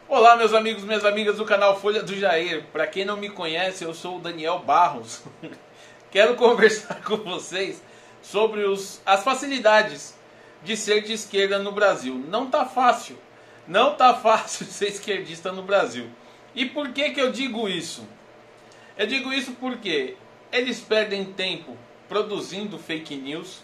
Olá, meus amigos, minhas amigas do canal Folha do Jair. Para quem não me conhece, eu sou o Daniel Barros. Quero conversar com vocês sobre as facilidades de ser de esquerda no Brasil. Não tá fácil ser esquerdista no Brasil. E por que eu digo isso? Eu digo isso porque eles perdem tempo produzindo fake news,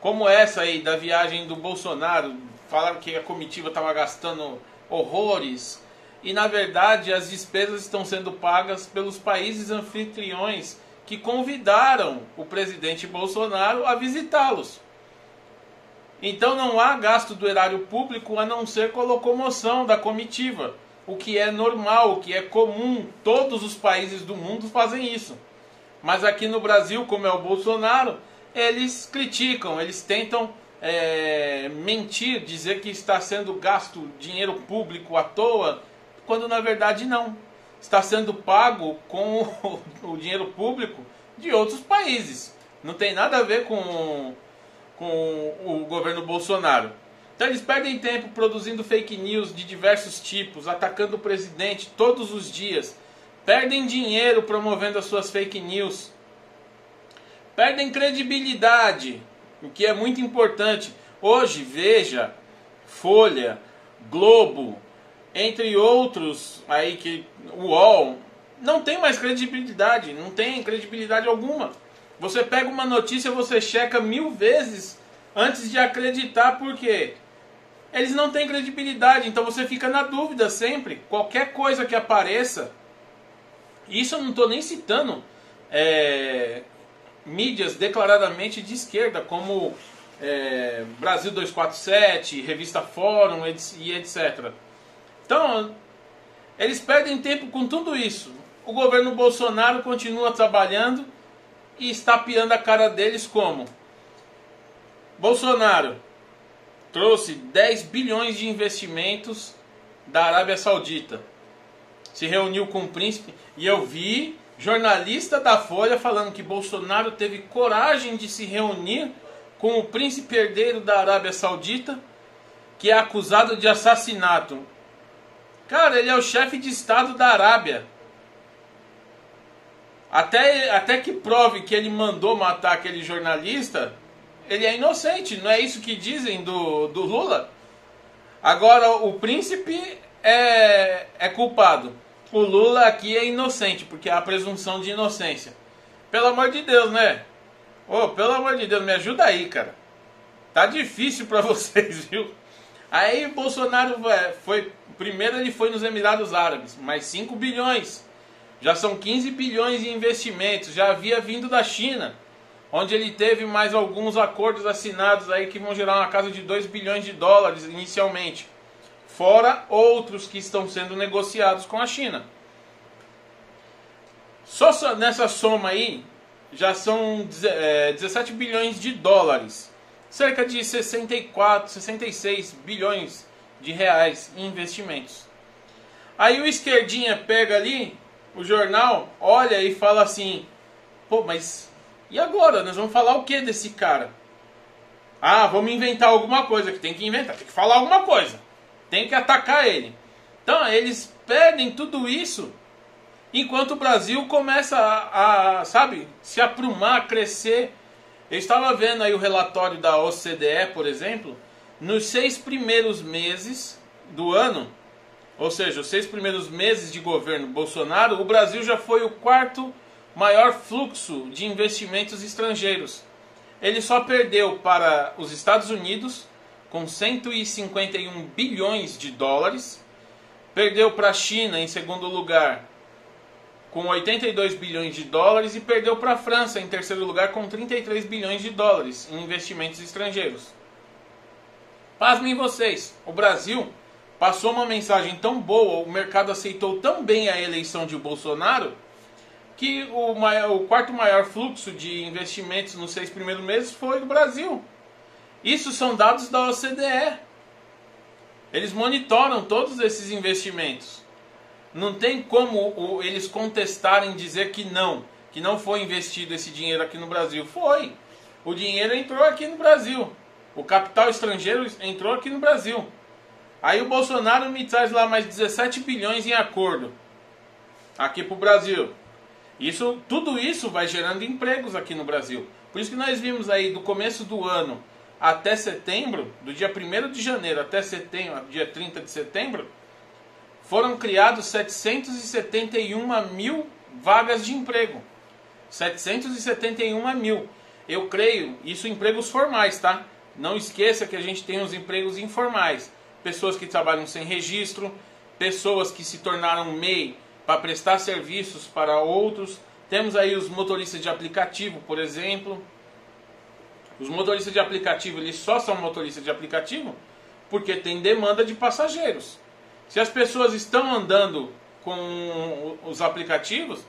como essa aí da viagem do Bolsonaro. Falaram que a comitiva estava gastando horrores e na verdade as despesas estão sendo pagas pelos países anfitriões que convidaram o presidente Bolsonaro a visitá-los. Então não há gasto do erário público a não ser com a locomoção da comitiva, o que é normal, o que é comum. Todos os países do mundo fazem isso. Mas aqui no Brasil, como é o Bolsonaro, eles criticam, eles tentam mentir, dizer que está sendo gasto dinheiro público à toa, quando na verdade não. Está sendo pago com o dinheiro público de outros países. Não tem nada a ver com o governo Bolsonaro. Então eles perdem tempo produzindo fake news de diversos tipos, atacando o presidente todos os dias. Perdem dinheiro promovendo as suas fake news. Perdem credibilidade, o que é muito importante. Hoje, Veja, Folha, Globo, entre outros, aí que o UOL, não tem mais credibilidade, não tem credibilidade alguma. Você pega uma notícia, você checa 1000 vezes antes de acreditar, porque eles não têm credibilidade, então você fica na dúvida sempre. Qualquer coisa que apareça, isso eu não estou nem citando mídias declaradamente de esquerda, como Brasil 247, Revista Fórum e etc. Então, eles perdem tempo com tudo isso. O governo Bolsonaro continua trabalhando e está piando a cara deles como? Bolsonaro trouxe 10 bilhões de investimentos da Arábia Saudita. Se reuniu com o príncipe e eu vi jornalista da Folha falando que Bolsonaro teve coragem de se reunir com o príncipe herdeiro da Arábia Saudita, que é acusado de assassinato. Cara, ele é o chefe de Estado da Arábia. Até que prove que ele mandou matar aquele jornalista, ele é inocente. Não é isso que dizem do Lula? Agora, o príncipe é culpado. O Lula aqui é inocente, porque há a presunção de inocência. Pelo amor de Deus, né? Pelo amor de Deus, me ajuda aí, cara. Tá difícil pra vocês, viu? Aí Bolsonaro primeiro ele foi nos Emirados Árabes, mais 5 bilhões. Já são 15 bilhões de investimentos. Já havia vindo da China, onde ele teve mais alguns acordos assinados aí que vão gerar uma casa de 2 bilhões de dólares inicialmente. Fora outros que estão sendo negociados com a China. Só nessa soma aí, já são 17 bilhões de dólares. Cerca de 64, 66 bilhões de reais em investimentos. Aí o esquerdinha pega ali o jornal, olha e fala assim: pô, mas e agora? Nós vamos falar o que desse cara? Ah, vamos inventar alguma coisa, que tem que inventar, tem que falar alguma coisa. Tem que atacar ele. Então eles perdem tudo isso, enquanto o Brasil começa sabe, se aprumar, crescer. Eu estava vendo aí o relatório da OCDE, por exemplo. Nos 6 primeiros meses do ano, ou seja, os 6 primeiros meses de governo Bolsonaro, o Brasil já foi o 4º maior fluxo de investimentos estrangeiros. Ele só perdeu para os Estados Unidos, com 151 bilhões de dólares. Perdeu para a China, em segundo lugar, com 82 bilhões de dólares. E perdeu para a França, em terceiro lugar, com 33 bilhões de dólares em investimentos estrangeiros. Pasmem vocês, o Brasil passou uma mensagem tão boa, o mercado aceitou tão bem a eleição de Bolsonaro, que o 4º maior fluxo de investimentos nos 6 primeiros meses foi do Brasil. Isso são dados da OCDE. Eles monitoram todos esses investimentos. Não tem como eles contestarem, dizer que não foi investido esse dinheiro aqui no Brasil. Foi. O dinheiro entrou aqui no Brasil. O capital estrangeiro entrou aqui no Brasil. Aí o Bolsonaro me traz lá mais 17 bilhões em acordo aqui para o Brasil. Tudo isso vai gerando empregos aqui no Brasil. Por isso que nós vimos aí do começo do ano até setembro, do dia 1º de janeiro até setembro, dia 30 de setembro, foram criados 771 mil vagas de emprego. 771 mil. Eu creio, isso empregos formais, tá? Não esqueça que a gente tem os empregos informais. Pessoas que trabalham sem registro, pessoas que se tornaram MEI para prestar serviços para outros. Temos aí os motoristas de aplicativo, por exemplo. Os motoristas de aplicativo, eles só são motoristas de aplicativo porque tem demanda de passageiros. Se as pessoas estão andando com os aplicativos,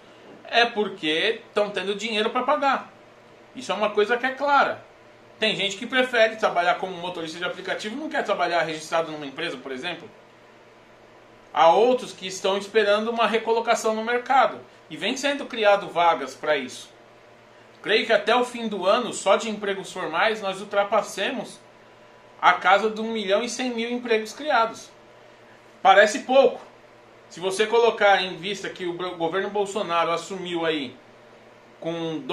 é porque estão tendo dinheiro para pagar. Isso é uma coisa que é clara. Tem gente que prefere trabalhar como motorista de aplicativo e não quer trabalhar registrado numa empresa, por exemplo. Há outros que estão esperando uma recolocação no mercado. E vem sendo criado vagas para isso. Creio que até o fim do ano, só de empregos formais, nós ultrapassemos a casa de 1.100.000 empregos criados. Parece pouco. Se você colocar em vista que o governo Bolsonaro assumiu aí com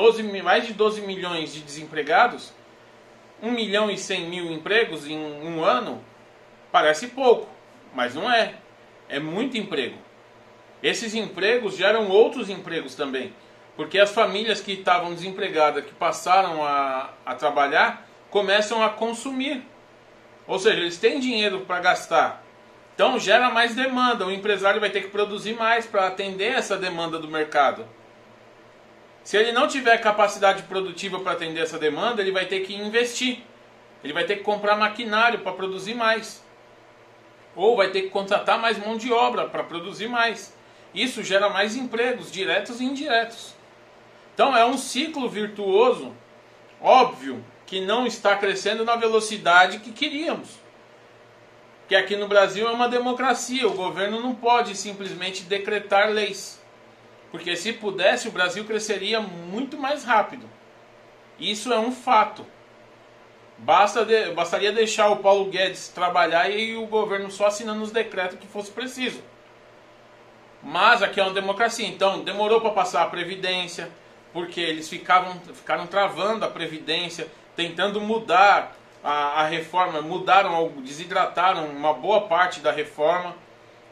mais de 12 milhões de desempregados, 1.100.000 empregos em um ano, parece pouco, mas não é. É muito emprego. Esses empregos geram outros empregos também, porque as famílias que estavam desempregadas, que passaram a trabalhar, começam a consumir. Ou seja, eles têm dinheiro para gastar. Então gera mais demanda, o empresário vai ter que produzir mais para atender essa demanda do mercado. Se ele não tiver capacidade produtiva para atender essa demanda, ele vai ter que investir. Ele vai ter que comprar maquinário para produzir mais. Ou vai ter que contratar mais mão de obra para produzir mais. Isso gera mais empregos, diretos e indiretos. Então é um ciclo virtuoso, óbvio, que não está crescendo na velocidade que queríamos. Que aqui no Brasil é uma democracia, o governo não pode simplesmente decretar leis. Porque se pudesse, o Brasil cresceria muito mais rápido. Isso é um fato. Bastaria deixar o Paulo Guedes trabalhar e o governo só assinando os decretos que fosse preciso. Mas aqui é uma democracia, então demorou para passar a Previdência, porque eles ficaram travando a Previdência, tentando mudar a reforma, desidrataram uma boa parte da reforma,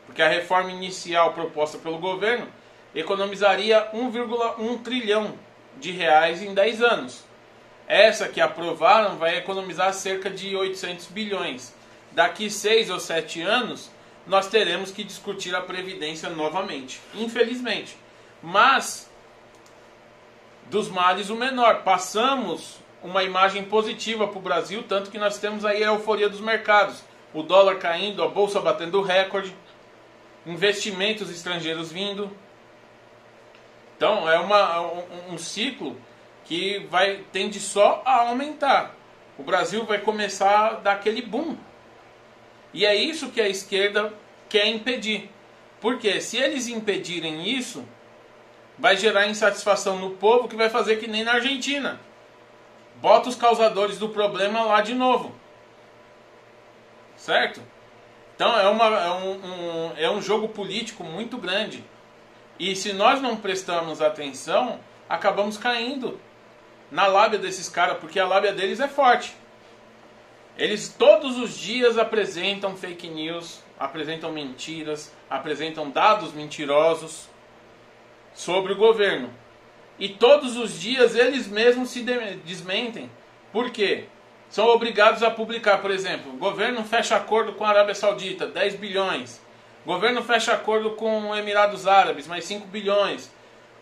porque a reforma inicial proposta pelo governo economizaria 1,1 trilhão de reais em 10 anos. Essa que aprovaram vai economizar cerca de 800 bilhões. Daqui 6 ou 7 anos, nós teremos que discutir a Previdência novamente, infelizmente. Mas, dos males o menor, passamos uma imagem positiva para o Brasil, tanto que nós temos aí a euforia dos mercados. O dólar caindo, a bolsa batendo recorde, investimentos estrangeiros vindo. Então é um ciclo que tende só a aumentar. O Brasil vai começar a dar aquele boom. E é isso que a esquerda quer impedir. Porque se eles impedirem isso, vai gerar insatisfação no povo, que vai fazer que nem na Argentina. Bota os causadores do problema lá de novo. Certo? Então é um jogo político muito grande. E se nós não prestamos atenção, acabamos caindo na lábia desses caras, porque a lábia deles é forte. Eles todos os dias apresentam fake news, apresentam mentiras, apresentam dados mentirosos sobre o governo. E todos os dias eles mesmos se desmentem. Por quê? São obrigados a publicar, por exemplo, o governo fecha acordo com a Arábia Saudita, 10 bilhões. O governo fecha acordo com os Emirados Árabes, mais 5 bilhões.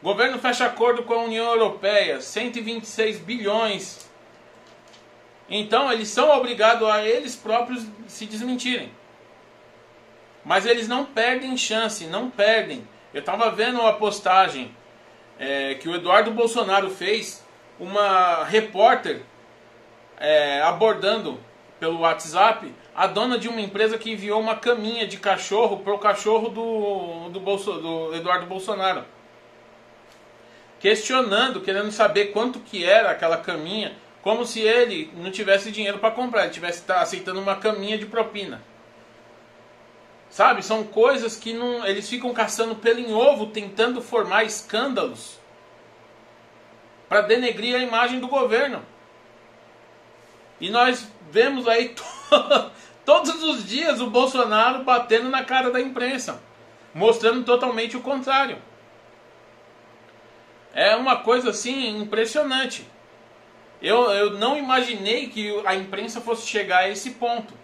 O governo fecha acordo com a União Europeia, 126 bilhões. Então eles são obrigados a eles próprios se desmentirem. Mas eles não perdem chance, não perdem. Eu estava vendo uma postagem que o Eduardo Bolsonaro fez, uma repórter abordando pelo WhatsApp a dona de uma empresa que enviou uma caminha de cachorro para o cachorro do Eduardo Bolsonaro. Questionando, querendo saber quanto que era aquela caminha, como se ele não tivesse dinheiro para comprar, ele estivesse aceitando uma caminha de propina. Sabe, são coisas que não, eles ficam caçando pelo em ovo, tentando formar escândalos para denegrir a imagem do governo. E nós vemos aí todos os dias o Bolsonaro batendo na cara da imprensa, mostrando totalmente o contrário. É uma coisa assim impressionante. Eu não imaginei que a imprensa fosse chegar a esse ponto.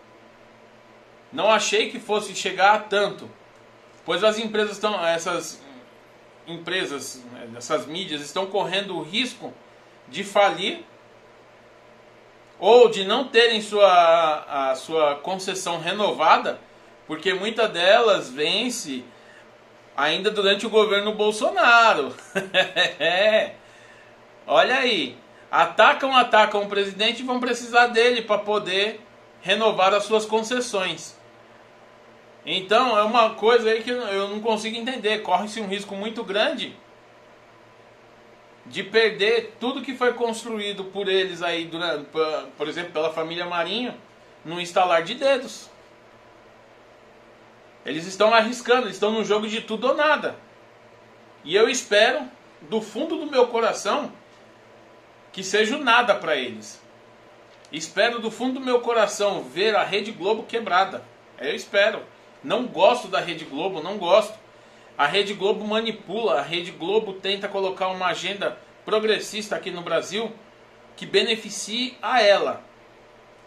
Não achei que fosse chegar a tanto. Pois as empresas estão, essas mídias estão correndo o risco de falir ou de não terem a sua concessão renovada, porque muitas delas vence ainda durante o governo Bolsonaro. Olha aí, atacam o presidente e vão precisar dele para poder renovar as suas concessões. Então é uma coisa aí que eu não consigo entender. Corre-se um risco muito grande de perder tudo que foi construído por eles aí, por exemplo, pela família Marinho, num estalar de dedos. Eles estão arriscando, eles estão num jogo de tudo ou nada. E eu espero, do fundo do meu coração, que seja o nada para eles. Espero do fundo do meu coração ver a Rede Globo quebrada. Eu espero. Não gosto da Rede Globo, não gosto. A Rede Globo manipula, a Rede Globo tenta colocar uma agenda progressista aqui no Brasil que beneficie a ela.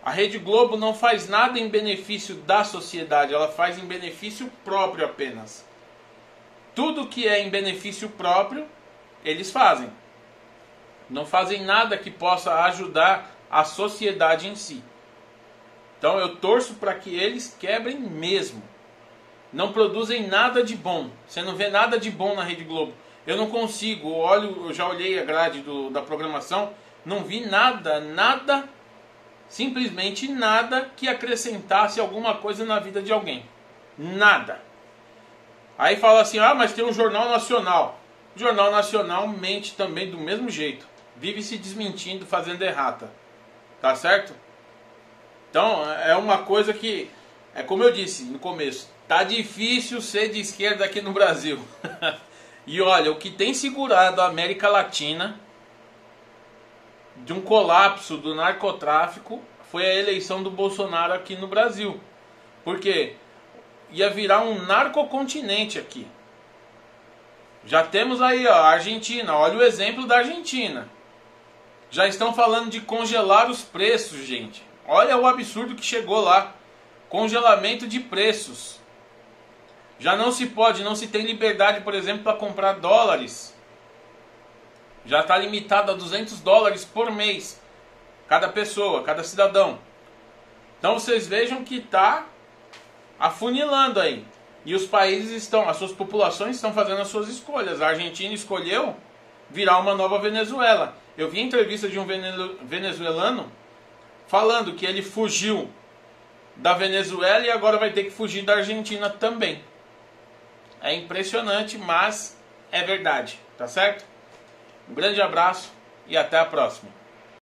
A Rede Globo não faz nada em benefício da sociedade, ela faz em benefício próprio apenas. Tudo que é em benefício próprio, eles fazem. Não fazem nada que possa ajudar a sociedade em si. Então eu torço para que eles quebrem mesmo. Não produzem nada de bom. Você não vê nada de bom na Rede Globo. Eu não consigo. Eu já olhei a grade da programação. Não vi nada, simplesmente nada que acrescentasse alguma coisa na vida de alguém. Nada. Aí fala assim, mas tem um Jornal Nacional. O Jornal Nacional mente também do mesmo jeito. Vive se desmentindo, fazendo errata. Tá certo? Então é uma coisa que, é como eu disse no começo, tá difícil ser de esquerda aqui no Brasil. E olha, o que tem segurado a América Latina de um colapso do narcotráfico foi a eleição do Bolsonaro aqui no Brasil. Porque ia virar um narcocontinente aqui. Já temos aí a Argentina, olha o exemplo da Argentina. Já estão falando de congelar os preços, gente. Olha o absurdo que chegou lá. Congelamento de preços. Já não se pode, não se tem liberdade, por exemplo, para comprar dólares. Já está limitado a $200 por mês. Cada pessoa, cada cidadão. Então vocês vejam que está afunilando aí. E os países estão, as suas populações estão fazendo as suas escolhas. A Argentina escolheu virar uma nova Venezuela. Eu vi a entrevista de um venezuelano falando que ele fugiu da Venezuela e agora vai ter que fugir da Argentina também. É impressionante, mas é verdade, tá certo? Um grande abraço e até a próxima.